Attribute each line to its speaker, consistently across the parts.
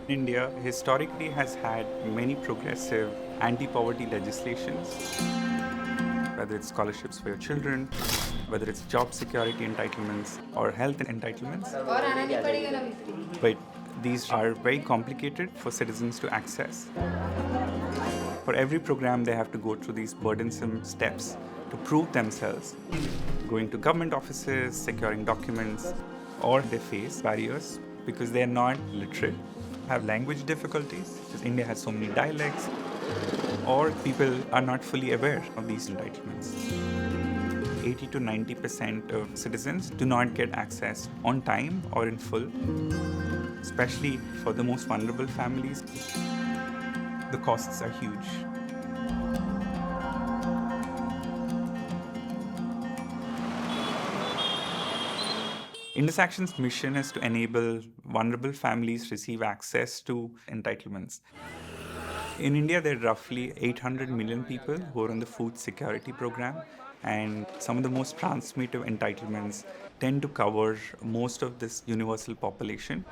Speaker 1: India historically has had many progressive anti-poverty legislations, whether it's scholarships for your children, whether it's job security entitlements or health entitlements. But these are very complicated for citizens to access. For every program, they have to go through these burdensome steps to prove themselves, going to government offices, securing documents, or they face barriers because they are not literate, have language difficulties, because India has so many dialects, or people are not fully aware of these entitlements. 80 to 90% of citizens do not get access on time or in full, especially for the most vulnerable families. The costs are huge. Indus Action's mission is to enable vulnerable families receive access to entitlements. In India, there are roughly 800 million people who are on the food security program, and some of the most transformative entitlements tend to cover most of this universal population.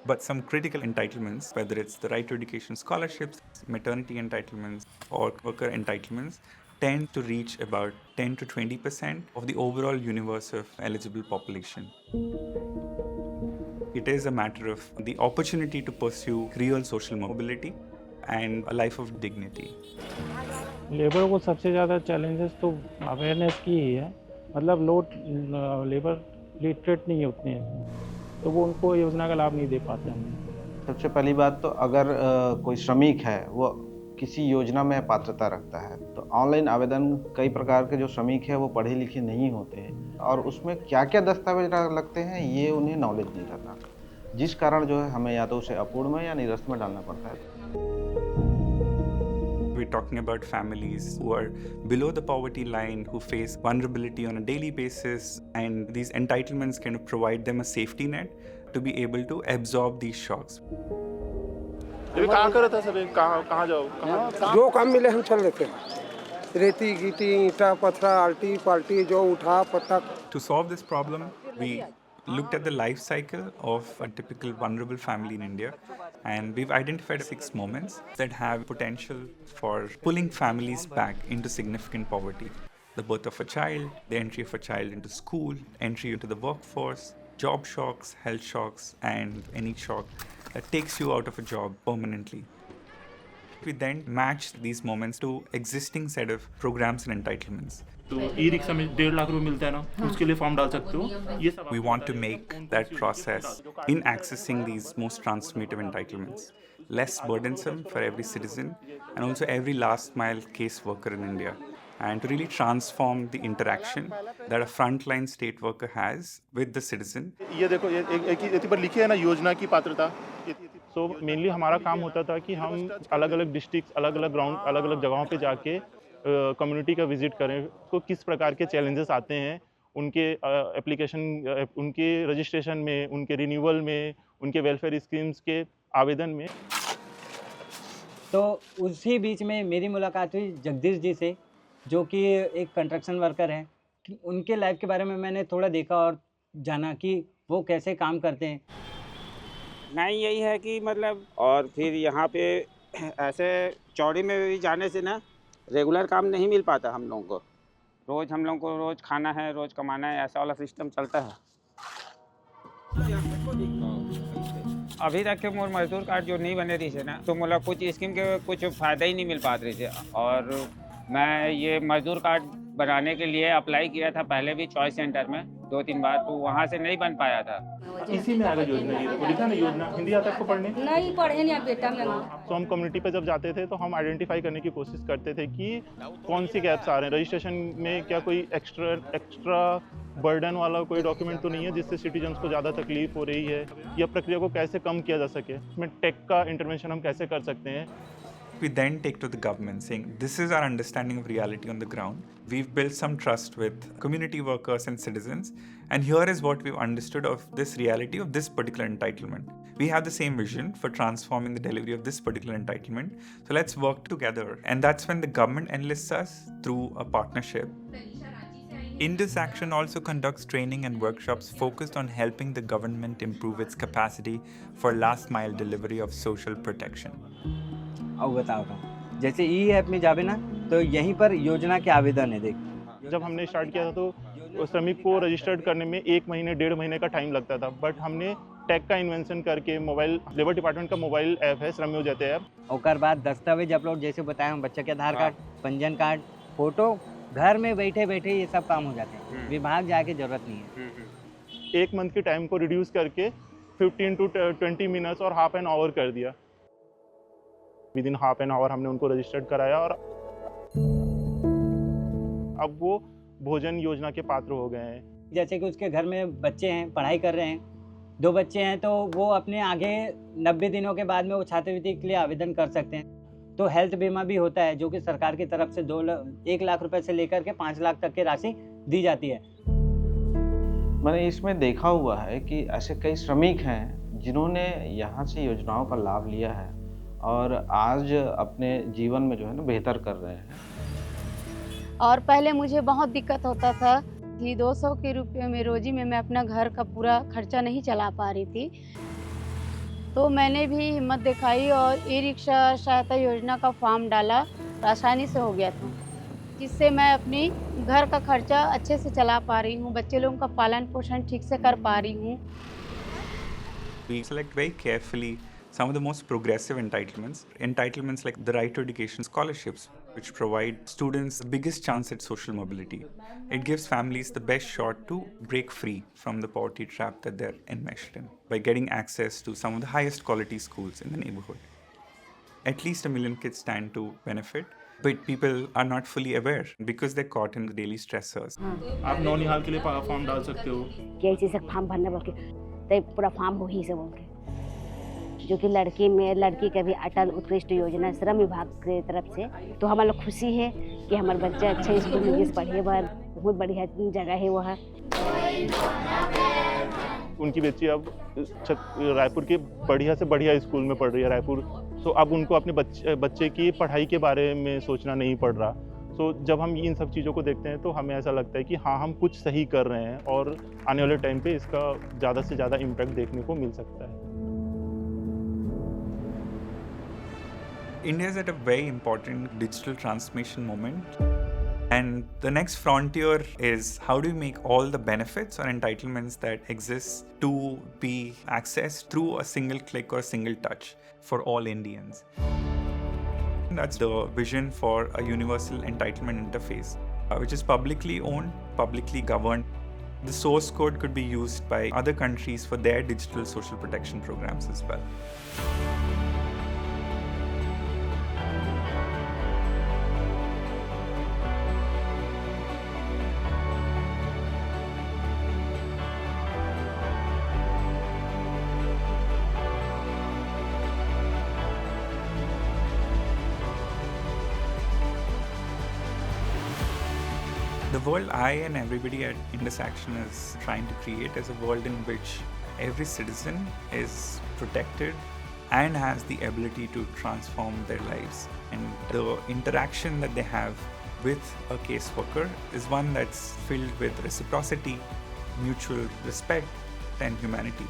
Speaker 1: But some critical entitlements, whether it's the right to education scholarships, maternity entitlements, or worker entitlements, tend to reach about 10 to 20% of the overall universe of eligible population. It is a matter of the opportunity to pursue real social mobility and a life of dignity.
Speaker 2: Labour को सबसे ज़्यादा challenges तो awareness की ही है, मतलब लोग labour literate नहीं होते हैं, तो वो उनको योजना का लाभ नहीं दे पाते हैं।
Speaker 3: सबसे पहली बात तो अगर कोई श्रमिक है वो किसी योजना में पात्रता रखता है तो ऑनलाइन आवेदन कई प्रकार के जो श्रमिक है वो पढ़े लिखे नहीं होते हैं और उसमें क्या क्या दस्तावेज लगते हैं ये उन्हें नॉलेज नहीं रहता, जिस कारण जो है हमें या तो उसे अपूर्ण में या निरस्त में डालना पड़ता है।
Speaker 1: We're talking about families who are below the poverty line, who face vulnerability on a daily basis, and these entitlements kind of provide them a safety net to be able to absorb these shocks.
Speaker 4: अभी कहाँ कर रहे थे सभी, कहाँ जाओ,
Speaker 5: जो काम मिले हम चल लेते हैं, रेती गीटी ईंटा पत्थर आल्टी पाल्टी जो उठा पत्ता।
Speaker 1: To solve this problem, we looked at the life cycle of a typical vulnerable family in India, and we've identified 6 moments that have potential for pulling families back into significant poverty. The birth of a child, the entry of a child into school, entry into the workforce, job shocks, health shocks, and any shock that takes you out of a job permanently. We then matched these moments to existing set of programs and entitlements.
Speaker 4: तो e rickshaw में 1.5 लाख रुपए मिलता है ना, उसके लिए form डाल सकते हो। ये सब
Speaker 1: We want to make that process in accessing these most transformative entitlements less burdensome for every citizen and also every last mile case worker in India, and to really transform the interaction that a frontline state worker has with the citizen.
Speaker 4: ये देखो, ये एक पर लिखी है ना योजना की पात्रता। सो मेनली हमारा काम होता था कि हम अलग अलग डिस्ट्रिक्ट, अलग अलग ग्राउंड, अलग अलग जगहों पे जाके कम्युनिटी का विजिट करें, तो किस प्रकार के चैलेंजेस आते हैं उनके एप्लीकेशन, उनके रजिस्ट्रेशन में, उनके रिन्यूअल में, उनके वेलफेयर स्कीम्स के आवेदन में।
Speaker 6: तो उसी बीच में मेरी मुलाकात हुई जगदीश जी से, जो कि एक कंस्ट्रक्शन वर्कर हैं। कि उनके लाइफ के बारे में मैंने थोड़ा देखा और जाना कि वो कैसे काम करते हैं।
Speaker 7: नहीं, यही है कि मतलब, और फिर यहाँ पे ऐसे चौड़ी में भी जाने से ना रेगुलर काम नहीं मिल पाता हम लोगों को। रोज़ हम लोगों को रोज़ खाना है, रोज़ कमाना है, ऐसा वाला सिस्टम चलता है। अभी तक के मोर मजदूर कार्ड जो नहीं बने रही थे ना, तो मतलब कुछ स्कीम के कुछ फ़ायदा ही नहीं मिल पा रहे थे। और मैं ये मजदूर कार्ड बनाने के लिए अप्लाई किया था पहले भी चॉइस सेंटर में 2-3 बार, तो वहाँ से नहीं बन पाया था।
Speaker 4: इसी में आगे योजना, ये देखो लिखा ना योजना, हिंदी आता है आपको पढ़ने?
Speaker 8: नहीं पढ़े नहीं बेटा मैं।
Speaker 4: तो हम कम्युनिटी पे जब जाते थे तो हम आइडेंटिफाई करने की कोशिश करते थे कि कौन सी गैप्स आ रहे हैं रजिस्ट्रेशन में, क्या कोई एक्स्ट्रा बर्डन वाला कोई डॉक्यूमेंट तो नहीं है जिससे सिटीजन्स को ज़्यादा तकलीफ हो रही है, या प्रक्रिया को कैसे कम किया जा सके, इसमें टेक का इंटरवेंशन हम कैसे कर सकते हैं।
Speaker 1: We then take to the government saying, this is our understanding of reality on the ground. We've built some trust with community workers and citizens, and here is what we've understood of this reality of this particular entitlement. We have the same vision for transforming the delivery of this particular entitlement, so let's work together. And that's when the government enlists us through a partnership. Indus Action also conducts training and workshops focused on helping the government improve its capacity for last mile delivery of social protection.
Speaker 6: अब बताओ जैसे ई app में जावे ना तो यहीं पर योजना के आवेदन है देख।
Speaker 4: जब हमने स्टार्ट किया था तो श्रमिक को रजिस्टर्ड करने में 1 महीने 1.5 महीने का टाइम लगता था, बट हमने टेक का इन्वेंशन करके मोबाइल लेबर डिपार्टमेंट का मोबाइल ऐप है श्रमयोजयते ऐप।
Speaker 6: और बाद दस्तावेज अपलोड जैसे बताया हम, बच्चे के आधार कार्ड, पंजीयन कार्ड, फोटो, घर में बैठे बैठे ये सब काम हो जाते हैं, विभाग जाके जरूरत नहीं है।
Speaker 4: 1 मंथ के टाइम को रिड्यूस करके 15 to 20 मिनट्स और हाफ एन आवर कर दिया। With in half an hour हमने उनको रजिस्टर्ड कराया और अब वो भोजन योजना के पात्र हो गए हैं।
Speaker 6: जैसे कि उसके घर में बच्चे हैं, पढ़ाई कर रहे हैं, 2 बच्चे हैं, तो वो अपने आगे 90 दिनों के बाद में वो छात्रवृत्ति के लिए आवेदन कर सकते हैं। तो हेल्थ बीमा भी होता है जो कि सरकार की तरफ से 1 लाख रुपए से लेकर के 5 लाख तक की राशि दी जाती है।
Speaker 3: मैंने इसमें देखा हुआ है कि ऐसे कई श्रमिक हैं जिन्होंने यहाँ से योजनाओं का लाभ लिया है और आज अपने जीवन में जो है ना बेहतर कर रहे हैं।
Speaker 8: और पहले मुझे बहुत दिक्कत होता था कि 200 के रुपये में रोजी में मैं अपना घर का पूरा खर्चा नहीं चला पा रही थी, तो मैंने भी हिम्मत दिखाई और ई रिक्शा सहायता योजना का फॉर्म डाला, आसानी से हो गया था, जिससे मैं अपनी घर का खर्चा अच्छे से चला पा रही हूँ, बच्चे लोगों का पालन पोषण ठीक से कर पा रही हूँ।
Speaker 1: We select very carefully some of the most progressive entitlements like the right to education scholarships, which provide students the biggest chance at social mobility. It gives families the best shot to break free from the poverty trap that they're enmeshed in by getting access to some of the highest quality schools in the neighborhood. At least 1 million kids stand to benefit, but people are not fully aware because they're caught in the daily stressors.
Speaker 4: आप नौनिहाल के लिए form डाल सकते हो।
Speaker 9: कैसे से form भरना बोल के तो पूरा फॉर्म वही से बोल के, जो कि लड़की का भी अटल उत्कृष्ट योजना श्रम विभाग की तरफ से, तो हमारा खुशी है कि हमारे बच्चे अच्छे स्कूल में पढ़े, बहुत बढ़िया जगह है वह।
Speaker 4: उनकी बच्ची अब रायपुर के बढ़िया से बढ़िया स्कूल में पढ़ रही है रायपुर, तो अब उनको अपने बच्चे की पढ़ाई के बारे में सोचना नहीं पड़ रहा। तो जब हम इन सब चीज़ों को देखते हैं तो हमें ऐसा लगता है कि हाँ, हम कुछ सही कर रहे हैं और आने वाले टाइम पे इसका ज़्यादा से ज़्यादा इम्पैक्ट देखने को मिल सकता है।
Speaker 1: India is at a very important digital transformation moment, and the next frontier is how do we make all the benefits or entitlements that exist to be accessed through a single click or single touch for all Indians. And that's the vision for a universal entitlement interface, which is publicly owned, publicly governed. The source code could be used by other countries for their digital social protection programs as well. The world I and everybody at Indus Action is trying to create is a world in which every citizen is protected and has the ability to transform their lives. And the interaction that they have with a caseworker is one that's filled with reciprocity, mutual respect, and humanity.